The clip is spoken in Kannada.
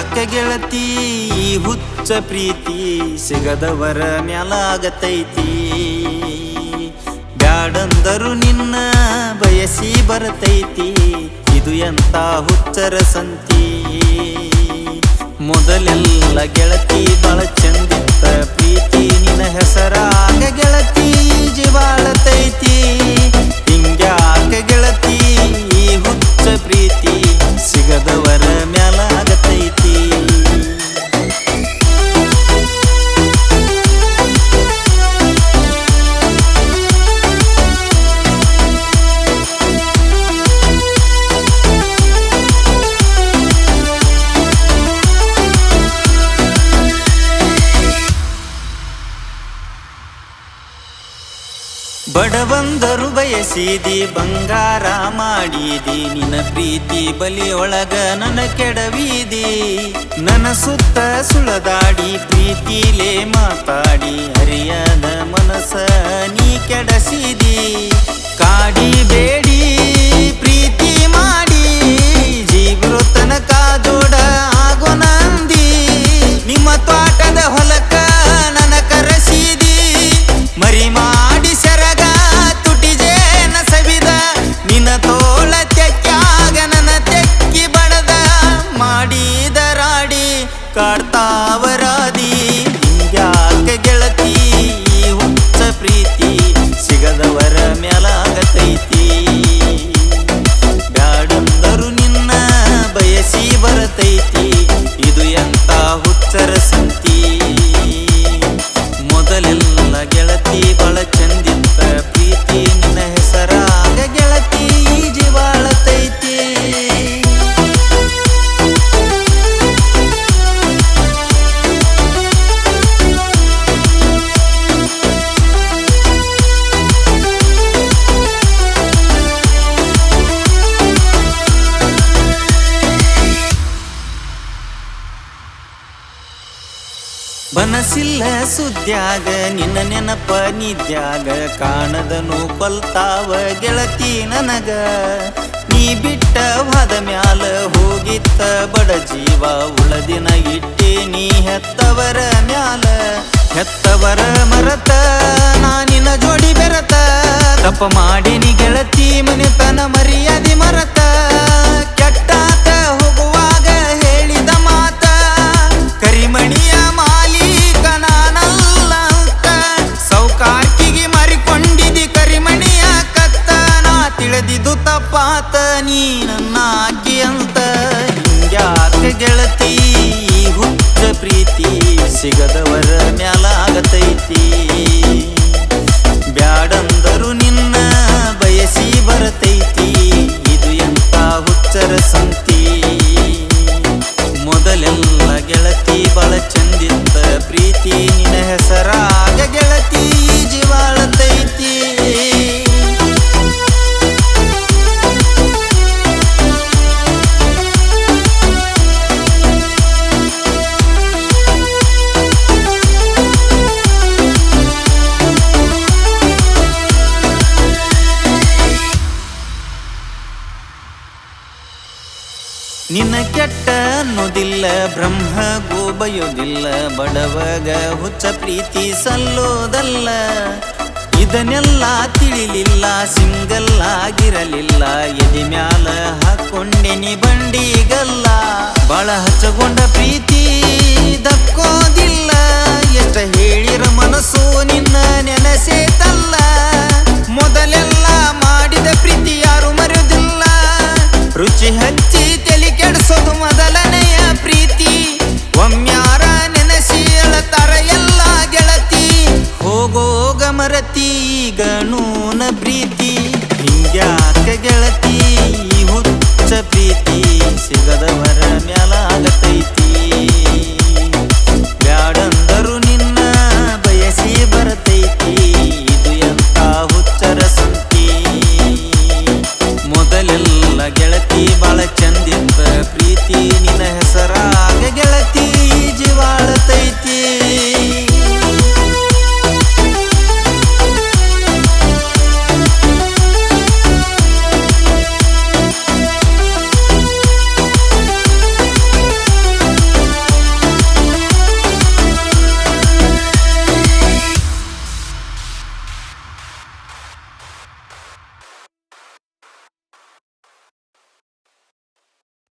ಹಿಂಗ್ಯಾಕ ಗೆಳತಿ ಹುಚ್ಚ ಪ್ರೀತಿ ಸಿಗದವರ ಮ್ಯಾಲಾಗತೈತಿ ಬ್ಯಾಡಂದರು ನಿನ್ನ ಬಯಸಿ ಬರತೈತಿ ಇದು ಎಂತ ಹುಚ್ಚರ ಸಂತಿ ಮೊದಲೆಲ್ಲ ಗೆಳತಿ ಬಾಳ ಚಂದಿತ್ತ ಪ್ರೀತಿ ನಿನ್ನ ಹೆಸರಾಗ ಗೆಳತಿ ಜೀವಾಳತೈತಿ ಹಿಂಗ್ಯಾಕ ಗೆಳತಿ ಹುಚ್ಚ ಪ್ರೀತಿ ಸಿಗದವರ ಮ್ಯಾಲಾಗತೈತಿ ಬಡವಂದರು ಬಯಸಿದಿ ಬಂಗಾರ ಮಾಡಿದಿ ನಿನ್ನ ಪ್ರೀತಿ ಬಲಿಯೊಳಗ ನನ್ನ ಕೆಡವಿದಿ ನನ್ನ ಸುತ್ತ ಸುಳದಾಡಿ ಪ್ರೀತಿಲೇ ಮಾತಾಡಿ ಹರಿಯದ ಮನಸ ನೀ ಕೆಡಸಿದಿ ಕಾಡಿ ಬೇಡಿ ಪ್ರೀತಿ ಮಾಡಿ ಜೀವರ ತನಕ ಜೋಡ ಆಗೋ ನಂದಿ ನಿಮ್ಮ ತೋಟದ ಹೊಲಕ ನನ್ನ ಕರೆಸಿದಿ ಮರಿ ಮಾಡಿ ಸೆರಗ ತುಟಿಜೇನ ಸವಿದ ನಿನ್ನ ತೋಳ ತೆಕ್ಕಾಗ ನನ್ನ ತೆಕ್ಕಿ ಬಡದ ಮಾಡಿದ ರಾಡಿ ಕಾಡ್ತಾವರಾದಿ ಹಿಂಗ್ಯಾಕ ಗೆಳತಿ ಹುಚ್ಚ ಪ್ರೀತಿ ಸಿಗದವರ ಮ್ಯಾಲಾಗತೈತಿ ಬ್ಯಾಡಂದರು ನಿನ್ನ ಬಯಸಿ ಬರತೈತಿ ಇದು ಎಂತ ಹುಚ್ಚರ ಸಂತಿ ಮೊದಲೆಲ್ಲ ಗೆಳತಿ ಬಾಳ ಚಂದಿತ್ತ ಪ್ರೀತಿ ನಿನ್ನ ಹೆಸರಾಗ ಗೆಳತಿ ಜೀವಾಳತೈತಿ ಬನಸಿಲ್ಲ ಸುದ್ಯಾಗ ನಿನ್ನ ನೆನಪ ನಿದ್ಯಾಗ ಕಾಣದನು ಕೊಲ್ತಾವ ಗೆಳತಿ ನನಗ ನೀ ಬಿಟ್ಟ ವಾದ ಮ್ಯಾಲ ಹೋಗಿತ್ತ ಬಡ ಜೀವ ಉಳದಿನ ಇಟ್ಟೆ ನೀ ಹೆತ್ತವರ ಮ್ಯಾಲ ಹೆತ್ತವರ ಮರತ ನಾನಿನ ಜೋಡಿ ಬೆರತ ತಪ್ಪ ಮಾಡಿನಿ ಗೆಳತಿ ಮನೆತನ ಮರ್ಯಾದೆ ಮರತ ಕೆಟ್ಟಾತ ಹೋಗುವಾಗ ಹೇಳಿದ ಮಾತ ಕರಿಮಣಿಯ ಮಾಲೀಕ ನಾನಲ್ಲ ಅಂತ ಸೌಕಾರ್ಕಿಗೆ ಮಾರಿಕೊಂಡಿದಿ ಕರಿಮಣಿಯ ಕತ್ತ ನಾ ತಿಳಿದಿದ್ದು ತಪ್ಪಾತ ನೀ ನನ್ನ ಆಕಿ ಅಂತ ಹಿಂಗ್ಯಾಕ ಗೆಳತಿ ಹುಚ್ಚ ಪ್ರೀತಿ ಸಿಗದವರ ಮ್ಯಾಲಾಗತೈತಿ ಬ್ಯಾಡಂದರು ನಿನ್ನ ಬಯಸಿ ಬರತೈತಿ ಇದು ಎಂತ ಹುಚ್ಚರ ಸಂತಿ ಮೊದಲೆಲ್ಲ ಗೆಳತಿ ಬಾಳ ಚಂದಿತ್ತ ಪ್ರೀತಿ ನಿನ್ನ ಹೆಸರಾಗ ಗೆಳತಿ ಜೀವಾಳತೈತಿ ನಿನ್ನ ಕೆಟ್ಟ ಅನ್ನೋದಿಲ್ಲ ಬ್ರಹ್ಮಗೂ ಬಯೋದಿಲ್ಲ ಬಡವಗ ಹುಚ್ಚ ಪ್ರೀತಿ ಸಲ್ಲೋದಲ್ಲ ಇದನ್ನೆಲ್ಲ ತಿಳಿಲಿಲ್ಲ ಸಿಂಗಲ್ ಆಗಿರಲಿಲ್ಲ ಎದೆ ಮ್ಯಾಲ ಹಾಕೊಂಡೆನಿ ಬಂಡಿಗಲ್ಲ ಬಾಳ ಹಚ್ಚಗೊಂಡ ಪ್ರೀತಿ